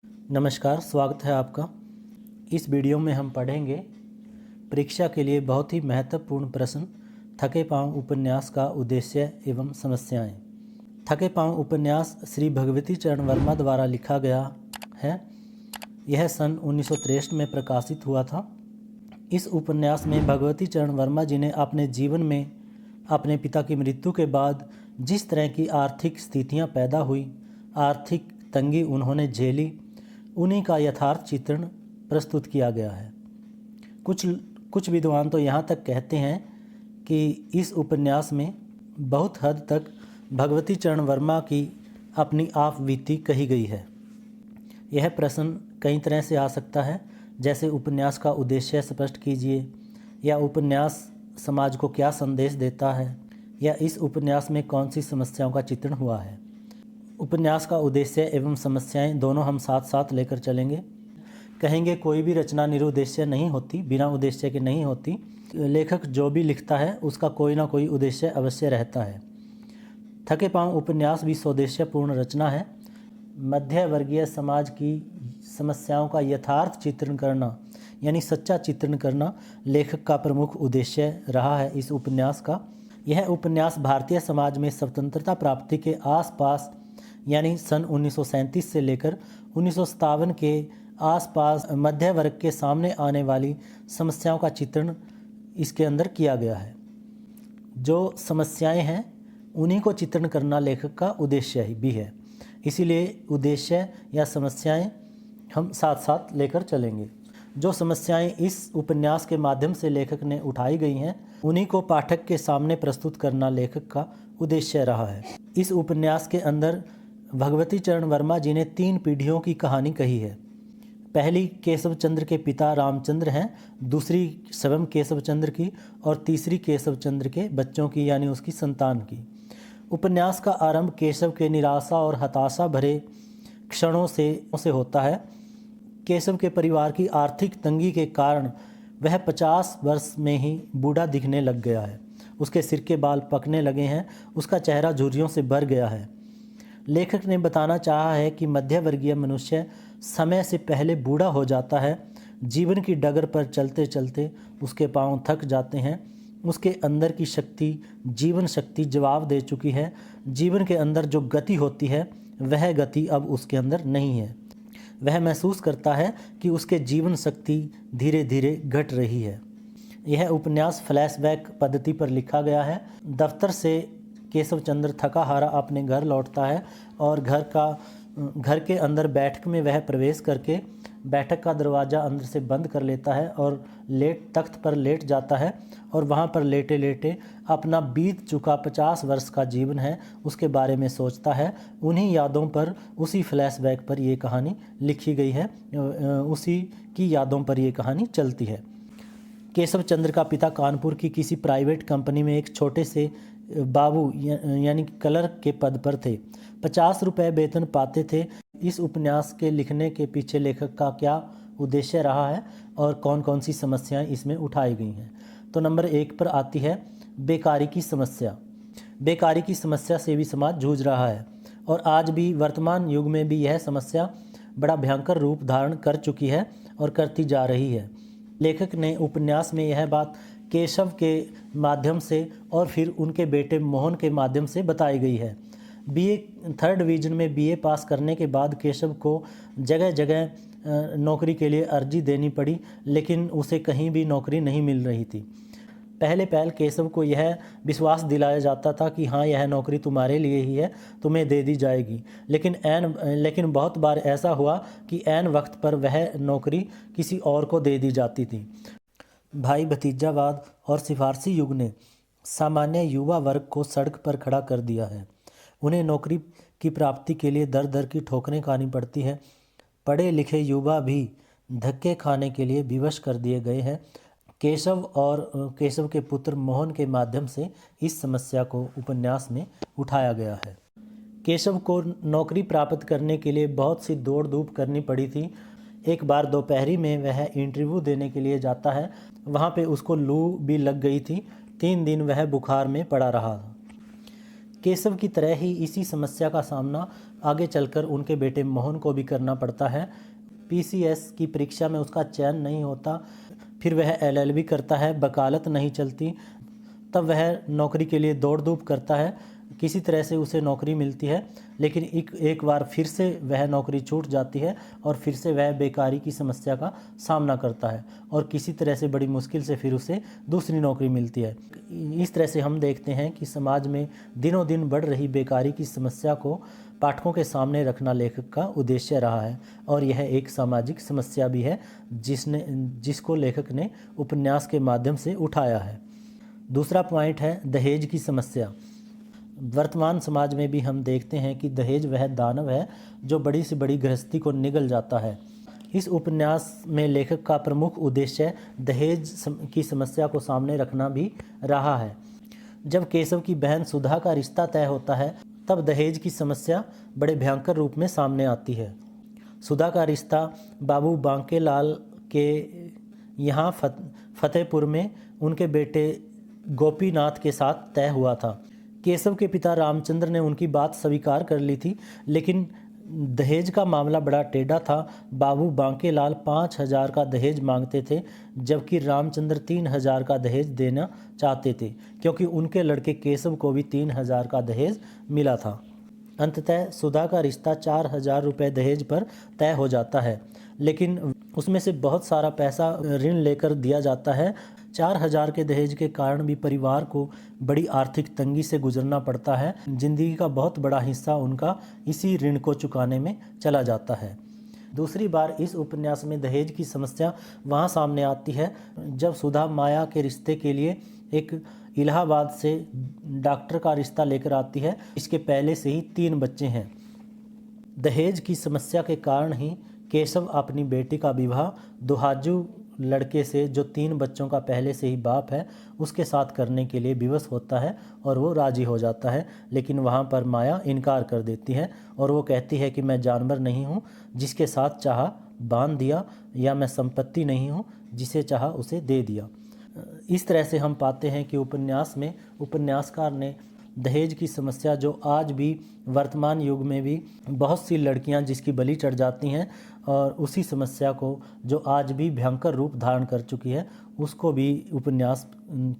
नमस्कार, स्वागत है आपका। इस वीडियो में हम पढ़ेंगे परीक्षा के लिए बहुत ही महत्वपूर्ण प्रश्न थके पाँव उपन्यास का उद्देश्य एवं समस्याएं। थके पाँव उपन्यास श्री भगवती चरण वर्मा द्वारा लिखा गया है। यह सन 1963 में प्रकाशित हुआ था। इस उपन्यास में भगवती चरण वर्मा जी ने अपने जीवन में अपने पिता की मृत्यु के बाद जिस तरह की आर्थिक स्थितियां पैदा हुई, आर्थिक तंगी उन्होंने झेली, उन्हीं का यथार्थ चित्रण प्रस्तुत किया गया है। कुछ विद्वान तो यहाँ तक कहते हैं कि इस उपन्यास में बहुत हद तक भगवती चरण वर्मा की अपनी आप बीती कही गई है। यह प्रश्न कई तरह से आ सकता है, जैसे उपन्यास का उद्देश्य स्पष्ट कीजिए, या उपन्यास समाज को क्या संदेश देता है, या इस उपन्यास में कौन सी समस्याओं का चित्रण हुआ है। उपन्यास का उद्देश्य एवं समस्याएं दोनों हम साथ साथ लेकर चलेंगे। कहेंगे कोई भी रचना निरुद्देश्य नहीं होती, बिना उद्देश्य के नहीं होती। लेखक जो भी लिखता है उसका कोई ना कोई उद्देश्य अवश्य रहता है। थके पाँव उपन्यास भी स्वदेश्यपूर्ण रचना है। मध्य वर्गीय समाज की समस्याओं का यथार्थ चित्रण करना, यानी सच्चा चित्रण करना लेखक का प्रमुख उद्देश्य रहा है इस उपन्यास का। यह उपन्यास भारतीय समाज में स्वतंत्रता प्राप्ति के आसपास, यानी सन 1937 से लेकर 1957 के आसपास मध्य वर्ग के सामने आने वाली समस्याओं का चित्रण इसके अंदर किया गया है। जो समस्याएं हैं उन्हीं को चित्रण करना लेखक का उद्देश्य ही भी है। इसीलिए उद्देश्य या समस्याएं हम साथ साथ लेकर चलेंगे। जो समस्याएं इस उपन्यास के माध्यम से लेखक ने उठाई गई हैं, उन्हीं को पाठक के सामने प्रस्तुत करना लेखक का उद्देश्य रहा है। इस उपन्यास के अंदर भगवती चरण वर्मा जी ने 3 पीढ़ियों की कहानी कही है। पहली केशव चंद्र के पिता रामचंद्र हैं, दूसरी स्वयं केशव चंद्र की, और तीसरी केशव चंद्र के बच्चों की, यानी उसकी संतान की। उपन्यास का आरंभ केशव के निराशा और हताशा भरे क्षणों से होता है। केशव के परिवार की आर्थिक तंगी के कारण वह 50 वर्ष में ही बूढ़ा दिखने लग गया है। उसके सिर के बाल पकने लगे हैं, उसका चेहरा झुर्रियों से भर गया है। लेखक ने बताना चाहा है कि मध्य वर्गीय मनुष्य समय से पहले बूढ़ा हो जाता है। जीवन की डगर पर चलते चलते उसके पांव थक जाते हैं। उसके अंदर की शक्ति, जीवन शक्ति जवाब दे चुकी है। जीवन के अंदर जो गति होती है वह गति अब उसके अंदर नहीं है। वह महसूस करता है कि उसके जीवन शक्ति धीरे धीरे घट रही है। यह उपन्यास फ्लैशबैक पद्धति पर लिखा गया है। दफ्तर से केशव चंद्र थका हारा अपने घर लौटता है और घर के अंदर बैठक में वह प्रवेश करके बैठक का दरवाज़ा अंदर से बंद कर लेता है और तख्त पर लेट जाता है, और वहाँ पर लेटे लेटे अपना बीत चुका 50 वर्ष का जीवन है उसके बारे में सोचता है। उन्हीं यादों पर, उसी फ्लैशबैक पर ये कहानी लिखी गई है, उसी की यादों पर ये कहानी चलती है। केशव चंद्र का पिता कानपुर की किसी प्राइवेट कंपनी में एक छोटे से बाबू यानी क्लर्क के पद पर थे। 50 रुपये वेतन पाते थे। इस उपन्यास के लिखने के पीछे लेखक का क्या उद्देश्य रहा है और कौन कौन सी समस्याएं इसमें उठाई गई हैं। तो नंबर 1 पर आती है बेकारी की समस्या। बेकारी की समस्या से भी समाज जूझ रहा है, और आज भी वर्तमान युग में भी यह समस्या बड़ा भयंकर रूप धारण कर चुकी है और करती जा रही है। लेखक ने उपन्यास में यह बात केशव के माध्यम से और फिर उनके बेटे मोहन के माध्यम से बताई गई है। बीए 3rd डिवीज़न में बीए पास करने के बाद केशव को जगह जगह नौकरी के लिए अर्जी देनी पड़ी, लेकिन उसे कहीं भी नौकरी नहीं मिल रही थी। पहले केशव को यह विश्वास दिलाया जाता था कि हाँ, यह नौकरी तुम्हारे लिए ही है, तुम्हें दे दी जाएगी। लेकिन बहुत बार ऐसा हुआ कि ऐन वक्त पर वह नौकरी किसी और को दे दी जाती थी। भाई भतीजावाद और सिफारसी युग ने सामान्य युवा वर्ग को सड़क पर खड़ा कर दिया है। उन्हें नौकरी की प्राप्ति के लिए दर दर की ठोकरें खानी पड़ती है। पढ़े लिखे युवा भी धक्के खाने के लिए विवश कर दिए गए हैं। केशव के पुत्र मोहन के माध्यम से इस समस्या को उपन्यास में उठाया गया है। केशव को नौकरी प्राप्त करने के लिए बहुत सी दौड़ धूप करनी पड़ी थी। एक बार दोपहरी में वह इंटरव्यू देने के लिए जाता है। वहाँ पे उसको लू भी लग गई थी। 3 दिन वह बुखार में पड़ा रहा। केशव की तरह ही इसी समस्या का सामना आगे चलकर उनके बेटे मोहन को भी करना पड़ता है। पीसीएस की परीक्षा में उसका चयन नहीं होता, फिर वह एलएलबी करता है, वकालत नहीं चलती, तब वह नौकरी के लिए दौड़ धूप करता है, किसी तरह से उसे नौकरी मिलती है, लेकिन एक बार फिर से वह नौकरी छूट जाती है और फिर से वह बेकारी की समस्या का सामना करता है और किसी तरह से बड़ी मुश्किल से फिर उसे दूसरी नौकरी मिलती है। इस तरह से हम देखते हैं कि समाज में दिनों दिन बढ़ रही बेकारी की समस्या को पाठकों के सामने रखना लेखक का उद्देश्य रहा है और यह एक सामाजिक समस्या भी है जिसको लेखक ने उपन्यास के माध्यम से उठाया है। दूसरा पॉइंट है दहेज की समस्या। वर्तमान समाज में भी हम देखते हैं कि दहेज वह दानव है जो बड़ी से बड़ी गृहस्थी को निगल जाता है। इस उपन्यास में लेखक का प्रमुख उद्देश्य दहेज की समस्या को सामने रखना भी रहा है। जब केशव की बहन सुधा का रिश्ता तय होता है तब दहेज की समस्या बड़े भयंकर रूप में सामने आती है। सुधा का रिश्ता बाबू बांकेलाल के यहाँ फतेहपुर में उनके बेटे गोपीनाथ के साथ तय हुआ था। केशव के पिता रामचंद्र ने उनकी बात स्वीकार कर ली थी, लेकिन दहेज का मामला बड़ा टेढ़ा था। बाबू बांकेलाल 5,000 का दहेज मांगते थे, जबकि रामचंद्र 3,000 का दहेज देना चाहते थे, क्योंकि उनके लड़के केशव को भी 3,000 का दहेज मिला था। अंततः सुधा का रिश्ता 4,000 रुपये दहेज पर तय हो जाता है, लेकिन उसमें से बहुत सारा पैसा ऋण लेकर दिया जाता है। 4,000 के दहेज के कारण भी परिवार को बड़ी आर्थिक तंगी से गुजरना पड़ता है। जिंदगी का बहुत बड़ा हिस्सा उनका इसी ऋण को चुकाने में चला जाता है। दूसरी बार इस उपन्यास में दहेज की समस्या वहाँ सामने आती है जब सुधा माया के रिश्ते के लिए एक इलाहाबाद से डॉक्टर का रिश्ता लेकर आती है। इसके पहले से ही 3 बच्चे हैं। दहेज की समस्या के कारण ही केशव अपनी बेटी का विवाह दुहाजू लड़के से, जो 3 बच्चों का पहले से ही बाप है, उसके साथ करने के लिए विवश होता है और वो राजी हो जाता है। लेकिन वहाँ पर माया इनकार कर देती है और वो कहती है कि मैं जानवर नहीं हूँ जिसके साथ चाहा बांध दिया, या मैं संपत्ति नहीं हूँ जिसे चाहा उसे दे दिया। इस तरह से हम पाते हैं कि उपन्यास में उपन्यासकार ने दहेज की समस्या, जो आज भी वर्तमान युग में भी बहुत सी लड़कियां जिसकी बलि चढ़ जाती हैं, और उसी समस्या को जो आज भी भयंकर रूप धारण कर चुकी है, उसको भी उपन्यास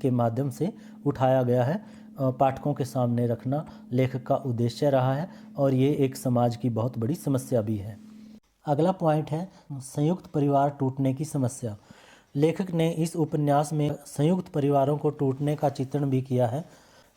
के माध्यम से उठाया गया है। पाठकों के सामने रखना लेखक का उद्देश्य रहा है और ये एक समाज की बहुत बड़ी समस्या भी है। अगला पॉइंट है संयुक्त परिवार टूटने की समस्या। लेखक ने इस उपन्यास में संयुक्त परिवारों को टूटने का चित्रण भी किया है।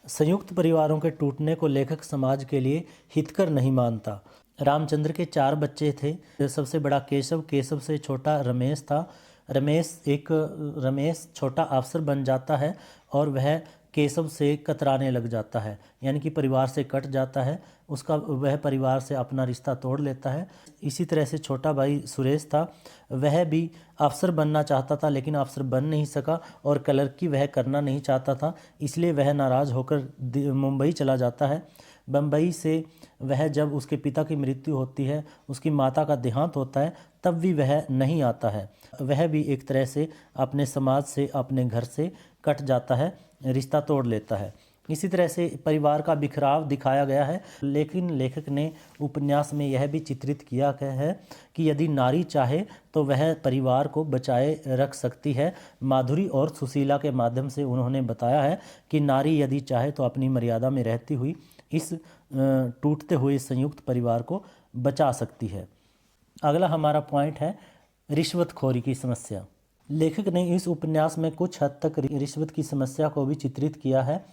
संयुक्त परिवारों के टूटने को लेखक समाज के लिए हितकर नहीं मानता। रामचंद्र के 4 बच्चे थे। सबसे बड़ा केशव, केशव से छोटा रमेश था। रमेश छोटा अफसर बन जाता है और वह केशव से कतराने लग जाता है, यानी कि परिवार से कट जाता है। वह परिवार से अपना रिश्ता तोड़ लेता है। इसी तरह से छोटा भाई सुरेश था, वह भी अफसर बनना चाहता था लेकिन अफसर बन नहीं सका और क्लर्की वह करना नहीं चाहता था, इसलिए वह नाराज़ होकर मुंबई चला जाता है। बम्बई से वह जब उसके पिता की मृत्यु होती है, उसकी माता का देहांत होता है, तब भी वह नहीं आता है। वह भी एक तरह से अपने समाज से, अपने घर से कट जाता है, रिश्ता तोड़ लेता है। इसी तरह से परिवार का बिखराव दिखाया गया है, लेकिन लेखक ने उपन्यास में यह भी चित्रित किया है कि यदि नारी चाहे तो वह परिवार को बचाए रख सकती है। माधुरी और सुशीला के माध्यम से उन्होंने बताया है कि नारी यदि चाहे तो अपनी मर्यादा में रहती हुई इस टूटते हुए संयुक्त परिवार को बचा सकती है। अगला हमारा पॉइंट है रिश्वतखोरी की समस्या। लेखक ने इस उपन्यास में कुछ हद तक रिश्वत की समस्या को भी चित्रित किया है।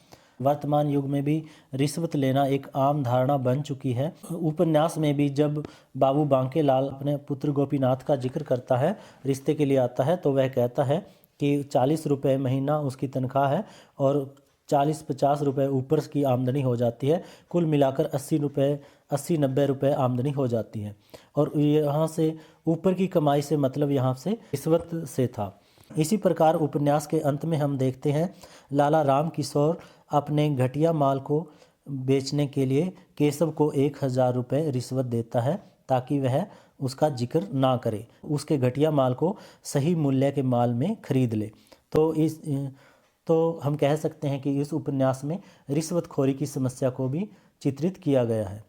वर्तमान युग में भी रिश्वत लेना एक आम धारणा बन चुकी है। उपन्यास में भी जब बाबू बांकेलाल अपने पुत्र गोपीनाथ का जिक्र करता है, रिश्ते के लिए आता है, तो वह कहता है कि 40 रुपये महीना उसकी तनख्वाह है और 40-50 रुपये ऊपर की आमदनी हो जाती है। कुल मिलाकर 80-90 रुपये आमदनी हो जाती है। और यहाँ से ऊपर की कमाई से मतलब यहाँ से रिश्वत से था। इसी प्रकार उपन्यास के अंत में हम देखते हैं लाला राम किशोर अपने घटिया माल को बेचने के लिए केशव को 1,000 रुपये रिश्वत देता है ताकि वह उसका जिक्र ना करे, उसके घटिया माल को सही मूल्य के माल में खरीद ले। तो तो हम कह सकते हैं कि इस उपन्यास में रिश्वतखोरी की समस्या को भी चित्रित किया गया है।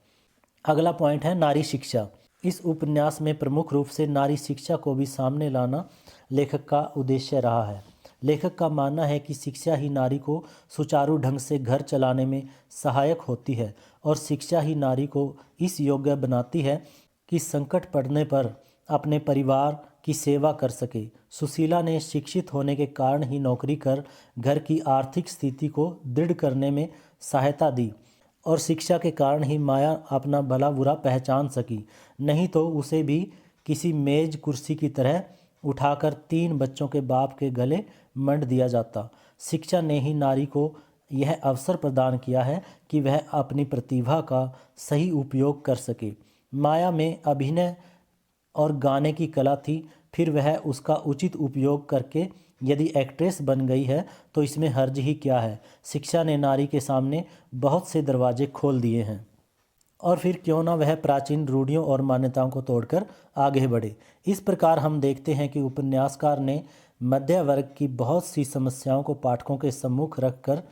अगला पॉइंट है नारी शिक्षा। इस उपन्यास में प्रमुख रूप से नारी शिक्षा को भी सामने लाना लेखक का उद्देश्य रहा है। लेखक का मानना है कि शिक्षा ही नारी को सुचारू ढंग से घर चलाने में सहायक होती है और शिक्षा ही नारी को इस योग्य बनाती है कि संकट पड़ने पर अपने परिवार की सेवा कर सके। सुशीला ने शिक्षित होने के कारण ही नौकरी कर घर की आर्थिक स्थिति को दृढ़ करने में सहायता दी और शिक्षा के कारण ही माया अपना भला बुरा पहचान सकी, नहीं तो उसे भी किसी मेज कुर्सी की तरह उठाकर 3 बच्चों के बाप के गले मंड दिया जाता। शिक्षा ने ही नारी को यह अवसर प्रदान किया है कि वह अपनी प्रतिभा का सही उपयोग कर सके। माया में अभिनय और गाने की कला थी, फिर वह उसका उचित उपयोग करके यदि एक्ट्रेस बन गई है तो इसमें हर्ज ही क्या है। शिक्षा ने नारी के सामने बहुत से दरवाजे खोल दिए हैं और फिर क्यों ना वह प्राचीन रूढ़ियों और मान्यताओं को तोड़कर आगे बढ़े। इस प्रकार हम देखते हैं कि उपन्यासकार ने मध्य वर्ग की बहुत सी समस्याओं को पाठकों के सम्मुख रखकर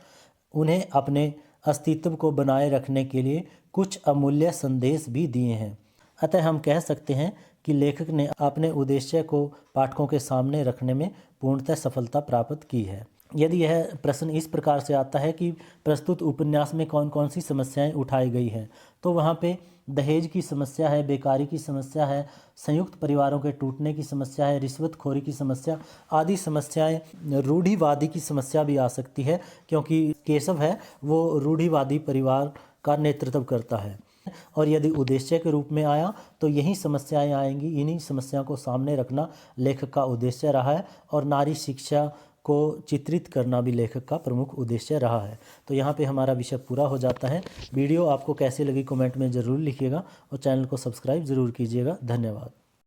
उन्हें अपने अस्तित्व को बनाए रखने के लिए कुछ अमूल्य संदेश भी दिए हैं। अतः हम कह सकते हैं कि लेखक ने अपने उद्देश्य को पाठकों के सामने रखने में पूर्णतः सफलता प्राप्त की है। यदि यह प्रश्न इस प्रकार से आता है कि प्रस्तुत उपन्यास में कौन कौन सी समस्याएं उठाई गई हैं, तो वहाँ पे दहेज की समस्या है, बेकारी की समस्या है, संयुक्त परिवारों के टूटने की समस्या है, रिश्वतखोरी की समस्या आदि समस्याएं, रूढ़िवादी की समस्या भी आ सकती है क्योंकि केशव है वो रूढ़िवादी परिवार का नेतृत्व करता है। और यदि उद्देश्य के रूप में आया तो यही समस्याएं आएंगी। इन्हीं समस्याओं को सामने रखना लेखक का उद्देश्य रहा है और नारी शिक्षा को चित्रित करना भी लेखक का प्रमुख उद्देश्य रहा है। तो यहाँ पे हमारा विषय पूरा हो जाता है। वीडियो आपको कैसी लगी कमेंट में ज़रूर लिखिएगा और चैनल को सब्सक्राइब ज़रूर कीजिएगा। धन्यवाद।